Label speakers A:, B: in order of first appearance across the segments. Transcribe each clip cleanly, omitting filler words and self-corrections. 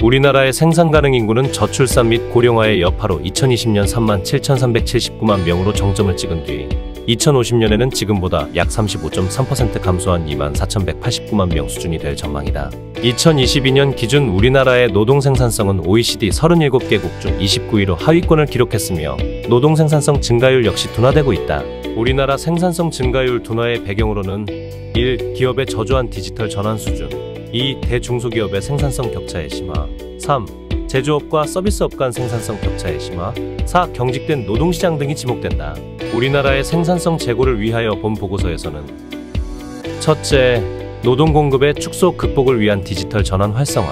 A: 우리나라의 생산 가능 인구는 저출산 및 고령화의 여파로 2020년 37,379만 명으로 정점을 찍은 뒤 2050년에는 지금보다 약 35.3% 감소한 24,189만 명 수준이 될 전망이다. 2022년 기준 우리나라의 노동 생산성은 OECD 37개국 중 29위로 하위권을 기록했으며 노동 생산성 증가율 역시 둔화되고 있다. 우리나라 생산성 증가율 둔화의 배경으로는 1. 기업의 저조한 디지털 전환 수준, 2. 대중소기업의 생산성 격차의 심화, 3. 제조업과 서비스업 간 생산성 격차의 심화, 4. 경직된 노동시장 등이 지목된다. 우리나라의 생산성 제고를 위하여 본 보고서에서는 첫째, 노동 공급의 축소 극복을 위한 디지털 전환 활성화,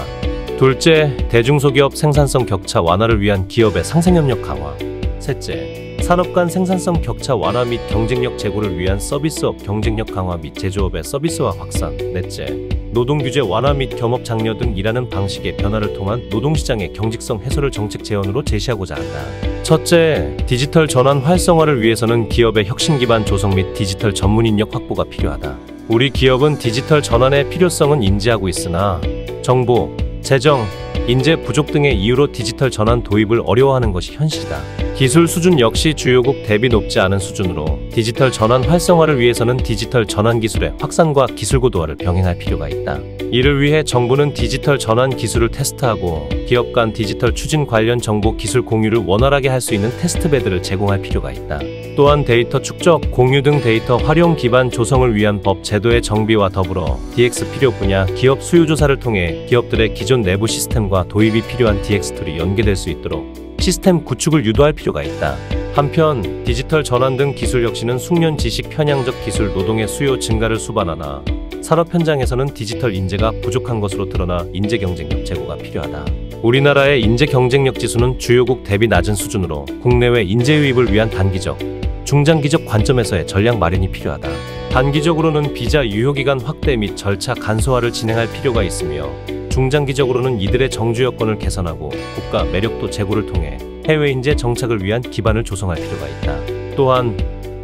A: 둘째, 대중소기업 생산성 격차 완화를 위한 기업의 상생협력 강화, 셋째, 산업 간 생산성 격차 완화 및 경쟁력 제고를 위한 서비스업 경쟁력 강화 및 제조업의 서비스화 확산, 넷째, 노동규제 완화 및 겸업 장려 등 일하는 방식의 변화를 통한 노동시장의 경직성 해소를 정책 제언으로 제시하고자 한다. 첫째, 디지털 전환 활성화를 위해서는 기업의 혁신 기반 조성 및 디지털 전문 인력 확보가 필요하다. 우리 기업은 디지털 전환의 필요성은 인지하고 있으나 정보, 재정, 인재 부족 등의 이유로 디지털 전환 도입을 어려워하는 것이 현실이다. 기술 수준 역시 주요국 대비 높지 않은 수준으로 디지털 전환 활성화를 위해서는 디지털 전환 기술의 확산과 기술 고도화를 병행할 필요가 있다. 이를 위해 정부는 디지털 전환 기술을 테스트하고 기업 간 디지털 추진 관련 정보 기술 공유를 원활하게 할 수 있는 테스트베드를 제공할 필요가 있다. 또한 데이터 축적, 공유 등 데이터 활용 기반 조성을 위한 법 제도의 정비와 더불어 DX 필요 분야 기업 수요 조사를 통해 기업들의 기존 내부 시스템과 도입이 필요한 DX 툴이 연계될 수 있도록 시스템 구축을 유도할 필요가 있다. 한편 디지털 전환 등 기술 역시는 숙련 지식 편향적 기술 노동의 수요 증가를 수반하나 산업 현장에서는 디지털 인재가 부족한 것으로 드러나 인재 경쟁력 제고가 필요하다. 우리나라의 인재 경쟁력 지수는 주요국 대비 낮은 수준으로 국내외 인재 유입을 위한 단기적, 중장기적 관점에서의 전략 마련이 필요하다. 단기적으로는 비자 유효기간 확대 및 절차 간소화를 진행할 필요가 있으며 중장기적으로는 이들의 정주 여건을 개선하고 국가 매력도 제고를 통해 해외 인재 정착을 위한 기반을 조성할 필요가 있다. 또한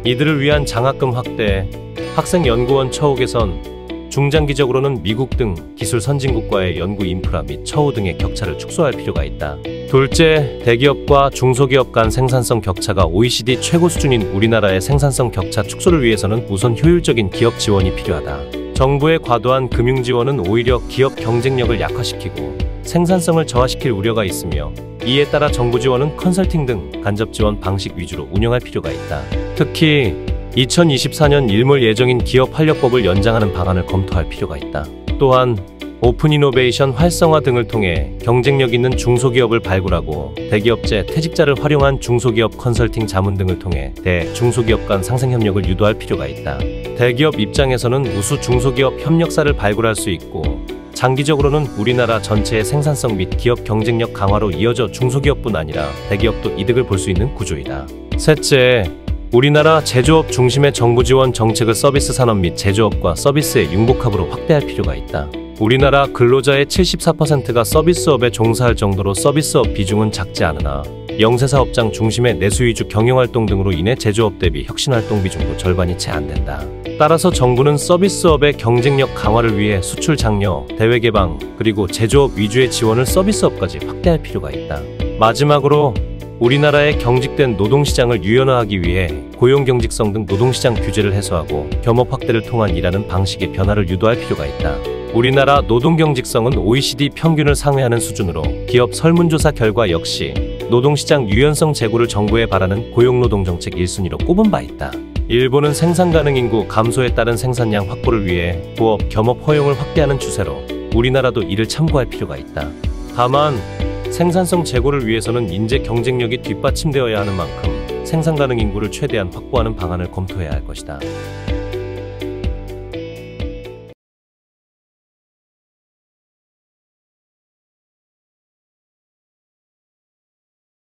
A: 이들을 위한 장학금 확대, 학생 연구원 처우 개선, 중장기적으로는 미국 등 기술 선진국과의 연구 인프라 및 처우 등의 격차를 축소할 필요가 있다. 둘째, 대기업과 중소기업 간 생산성 격차가 OECD 최고 수준인 우리나라의 생산성 격차 축소를 위해서는 우선 효율적인 기업 지원이 필요하다. 정부의 과도한 금융 지원은 오히려 기업 경쟁력을 약화시키고 생산성을 저하시킬 우려가 있으며 이에 따라 정부 지원은 컨설팅 등 간접 지원 방식 위주로 운영할 필요가 있다. 특히 2024년 일몰 예정인 기업 활력법을 연장하는 방안을 검토할 필요가 있다. 또한 오픈 이노베이션 활성화 등을 통해 경쟁력 있는 중소기업을 발굴하고 대기업제 퇴직자를 활용한 중소기업 컨설팅 자문 등을 통해 대중소기업 간 상생협력을 유도할 필요가 있다. 대기업 입장에서는 우수 중소기업 협력사를 발굴할 수 있고 장기적으로는 우리나라 전체의 생산성 및 기업 경쟁력 강화로 이어져 중소기업뿐 아니라 대기업도 이득을 볼 수 있는 구조이다. 셋째, 우리나라 제조업 중심의 정부 지원 정책을 서비스 산업 및 제조업과 서비스의 융복합으로 확대할 필요가 있다. 우리나라 근로자의 74%가 서비스업에 종사할 정도로 서비스업 비중은 작지 않으나 영세사업장 중심의 내수위주 경영활동 등으로 인해 제조업 대비 혁신활동 비중도 절반이 채 안 된다. 따라서 정부는 서비스업의 경쟁력 강화를 위해 수출 장려, 대외 개방, 그리고 제조업 위주의 지원을 서비스업까지 확대할 필요가 있다. 마지막으로 우리나라의 경직된 노동시장을 유연화하기 위해 고용경직성 등 노동시장 규제를 해소하고 겸업 확대를 통한 일하는 방식의 변화를 유도할 필요가 있다. 우리나라 노동경직성은 OECD 평균을 상회하는 수준으로 기업 설문조사 결과 역시 노동시장 유연성 제고를 정부에 바라는 고용노동정책 1순위로 꼽은 바 있다. 일본은 생산가능 인구 감소에 따른 생산량 확보를 위해 부업, 겸업 허용을 확대하는 추세로 우리나라도 이를 참고할 필요가 있다. 다만 생산성 제고를 위해서는 인재 경쟁력이 뒷받침되어야 하는 만큼 생산 가능 인구를 최대한 확보하는 방안을 검토해야 할 것이다.